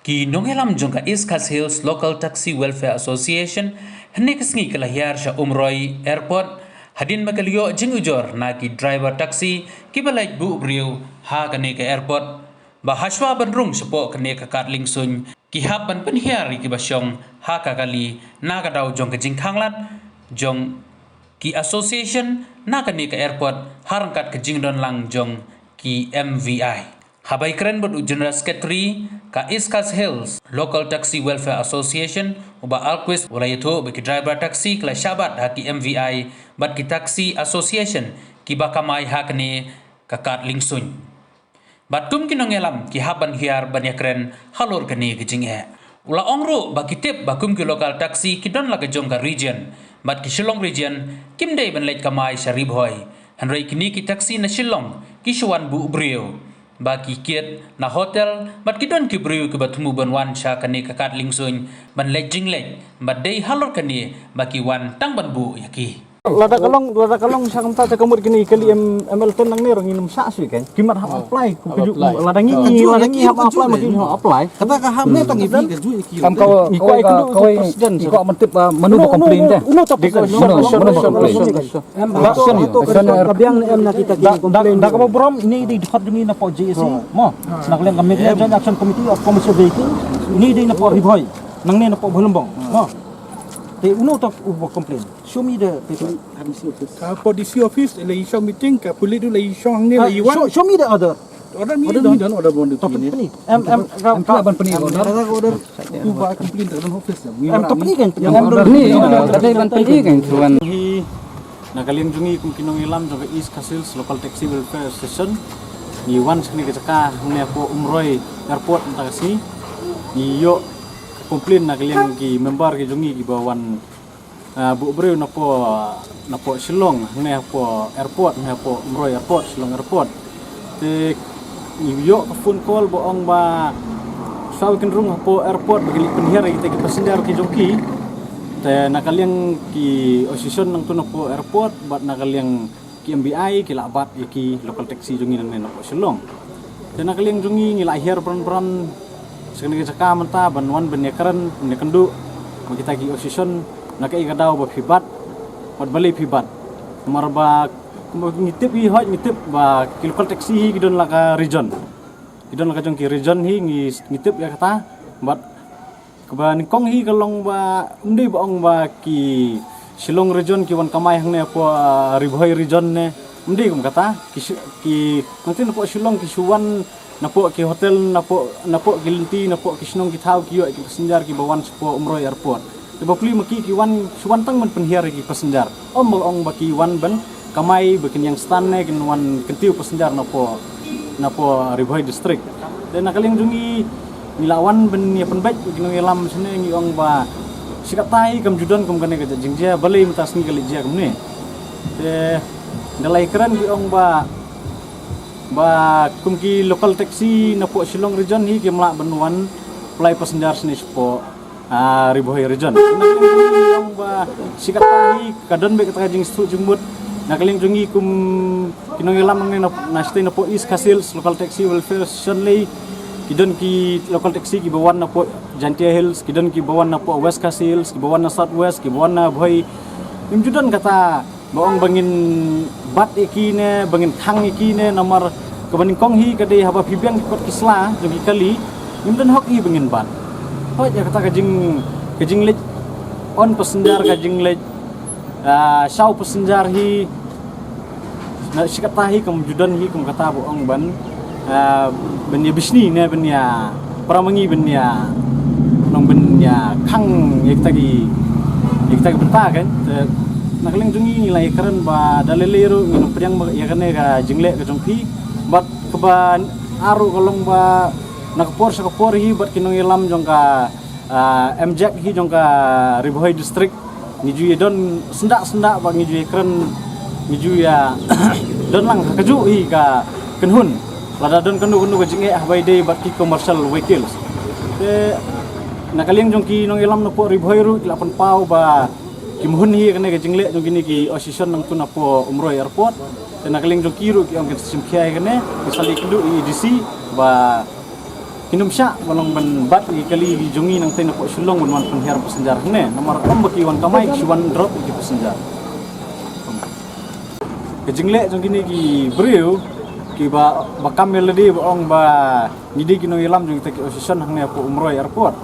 Ki nongelam jongka East Hills Local Taxi Welfare Association hendak sengi kelahir sya umroi airport hadin makalio jeng ujor na ki driver taxi ki balai bu briu ha kane ke airport bahaswa benrung sepo kane ke katling sun ki ha ban penhiar ki basyong ha ka kali na ka dau jong ke jing khanglat jong ki association na kane ke airport harangkat ke jing don lang jong ki MVI Habai keren bot General Secretary ka East Hills Local Taxi Welfare Association uba alquist walayato bagi driver taxi kala syabat haki MVI bat ki taxi association ki bakamai hakne kakat lingsun bat kum kinongelam ki haban hiar banya keren halor kane kijing ula ongro bagi tip bakum ki local taxi ki don laga jong ka region bat ki Shillong region kimdei ban lait kamai sharib hoy hanrei kini ki taxi na Shillong ki shwan bu brio bagi kiat na hotel bat kidon ki briu ke batmu banwan sha kane kakat lingsun ban lejing lej bat dei halor kane baki wan tang ban bu yaki lada kalong sa kamta ta kamur kini kali ML ton nang nero nginum sa asli kan kimat hap apply ku keju lada ngi hap apply makin apply kata ka ham ne tang ibi keju iki kam kau presiden ko mentip menu komplain deh uno top kabiang em na kita komplain da ka brom ini di dekat dengan na po JSC mo nak leng kami joint action committee of commercial vehicle ini di na po riboy nang ne na po bulumbong mo they uno top complain show me the paper for the office le isong meeting ka pulit le isong ne le iwan show me the order order bond top ini em ban peni order tu ba complain dalam office top ini kan ini kadai ban peni kan tuan hi nagaling jungi kum kinong ilam joga East Hills Local Taxi Welfare Station iwan skni ke caka ne po umroi airport taksi iyo komplain nagaling ki member ki jungi ki bawan bu breu na po Shillong ne po airport ne po umroi airport Shillong airport te iyo phone call boong ba saw kin rung po airport bagi penhiar kita ki passenger ki jongki te nakaling ki association nang tuno po airport bat nakaling ki MBI ki labat ki local taxi jungi nang ne po Shillong te nakaling jungi ngila hier bron sekali cakap mentah banwan benyakaran benyakandu kita ki association nakai kadau ba fibat bat balik fibat marba ngitip hi hot ngitip ba local taxi hi gidon laka region gidon laka jong ki region hi ngitip ya kata bat keban kong hi kalong ba undi baong ba ki Shillong region ki wan kamai hang ne po Riboy region ne undi kum kata ki nanti po Shillong ki suwan napo ki hotel napo gilinti napo ki snong ki thau ki yo ki passenger ki bawan sepo umroi airport te bapli maki ki wan suwan tang man penhiar ki passenger ong baki wan ban kamai bakin yang stan ne kin wan kentiu passenger napo Riboy district dan nakaling jungi nilawan ben ya penbaik kinong elam sene ngi ong ba sikatai kam judan kam kane ka jingjia balai mitas ni kali jia kamne te dalai keren ki ong ba kumki local taxi na po Shillong region hi ki mla banwan play passenger sini po Riboy region nakaling ba sikatai kadon be kata jing stu jumut nakaling jungi kum kinong ilam na stay na po East Hills Local Taxi Welfare Station lay kidon ki local taxi ki bawan na po Jantia Hills kidon ki bawan na po West Hills ki bawan na Southwest ki bawan na Boy imjudan kata baong bangin bat ikine bangin thang ikine nomor kebaning kong hi kadai haba pibiang kot kisla jogi kali imdan hok hi bangin bat hoi ya kata kajing lej on passenger kajing lej shaw passenger hi na sikata hi kum judan hi kum kata baong ban benya bisni ne benya pramangi benya nong benya khang yek tagi benta kan nakaling jungi nilai keren ba daleleru nginum priang ya kane ka jingle ka jongpi bat keban aru kolong ba nakapor sakapor hi bat kinong ilam jongka MJack hi jongka Riboy district ngiju don sendak ba ngiju keren ngiju ya don lang kaju hi ka kenhun lada don kendu ka jinge habai dei bat ki commercial vehicles te nakaling jongki nong ilam no po Riboy ru lapan pau ba kimuhun hi kane ka jingle jong kini ki association nang tuna po umroi airport dan nakaling jong kiru ki ang sistem kiai kane misali kedu EDC ba kinum sya balong ban bat kali jungi nang tena po sulong ban penhiar pesenjar ne nomor baki wan kamai siwan drop di pesenjar kejingle jong kini ki brio ki ba kamel di ong ba ngidi kino ilam jong taki osison hang po umroy airport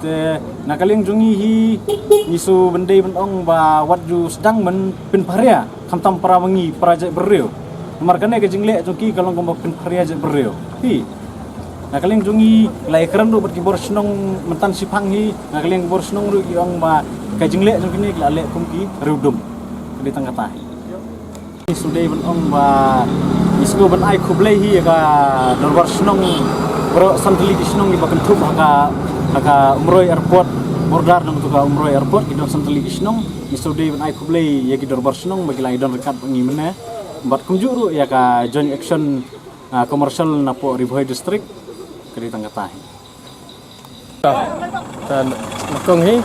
te nakaling jungi hi isu bendai ban ong ba waju sedang men pin paria kamtam parawangi praja brio nomor kene kejingle jong ki kalong kombo pin paria je brio hi nakaling jungi lai keren do bat kibor snong mentan sipang hi nakaling kibor snong ru ki ong ba kajingle jong kini lale kum ki rudum di tengah tah sudai ban ong ba isgo ban ai khublai hi ka dorbar snong bro santli ki snong ki bakan thup haka umroy airport bordar nang tuka umroy airport ki don santli ki snong isudai ban ai khublai ya ki dorbar snong bagi lai don rekat ngi mena bat kumjuru ya ka joint action commercial na po Ribhoy district kiri tengah tahi. Dan nakong hi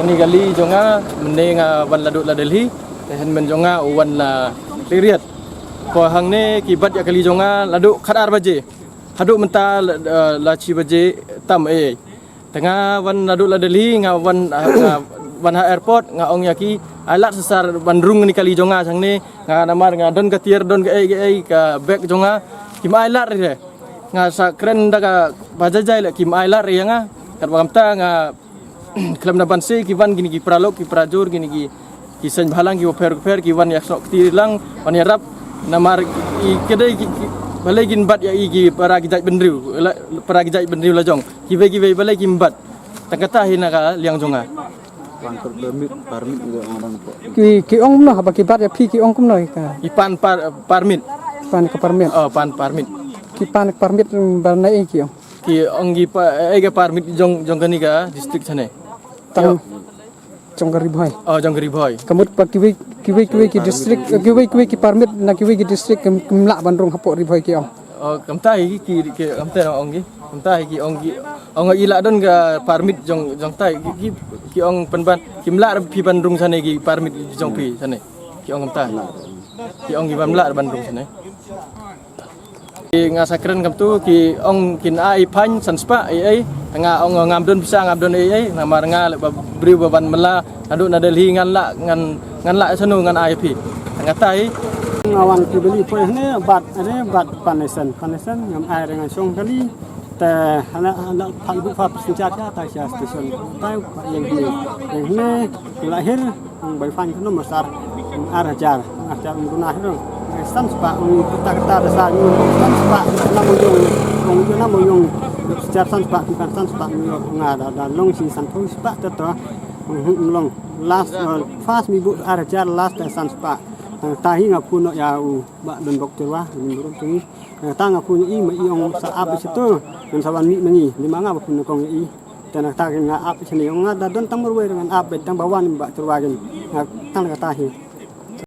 ini kali jonga mending wan laduk la Delhi hen men jonga wan la Ririat ko hang ne kibat ya kali jonga laduk khadar baje haduk menta la chi baje tam tengah wan laduk la Delhi wan airport ong yaki alat sesar bandrung ni kali jonga sang ne namar don ka tier don ka back jonga kim alat re sa keren daga bajajai la kim ailar yang kat bagamta nga klam na banse kiwan gini ki pralok ki prajur gini ki sen bhalang ki ofer kiwan yak sok tilang wan yarap namar i kedai balai gin bat ya igi para gijai bendriu la jong kiwe balai gin bat takata hina ka liang jonga Parmit juga ngadang po. Ki ong no haba ki bat ya pi ki ong kum no ka. Ipan parmit. Pan ka parmit. Oh pan parmit. Ki pan parmit barna ki ong. Ki ong gi parmit jong kani ka distrik sane. Tang Jongkari Boy. Oh Jongkari Boy. Kamut pa kiwi ki distrik kiwi ki parmit na kiwi ki distrik kemla bandrung hapok Riboy ki ong. Oh kamtai ki kamtai ong gi. Kamtai ki ong ila don ga parmit jong tai ki ong penban kimla pi bandrung sane ki parmit jong pi sane. Ki ong kamtai. Ki ong gi pamla bandrung sane. Ki ngasakren kam tu ki ong kin ai pan sanspa tengah ong ngamdon bisa ngamdon namar nga beri beban mela adu na Delhi ngan la sanu ngan ai pi tengah tai ngawan ki beli poe ne bat panesan ngam ai dengan song kali te ana phal bu fa senjat ya ta sia station tai yang ne lahir bai fan kuno masar arajar gunah itu san spa kata dasar san spa namoyong sejar san spa bukan san spa ngada dan long si san thu spa teto long last fast mi bu arajar last san spa tahi ngapuno ya ba don bok terwa burung tungi ta ngapuno i ma iong sa ap situ dan sawan mi mengi lima nga bapuno kong i tanah ta nga ap sini nga da don tambur we dengan ap tang bawan ba terwa gen tang tahi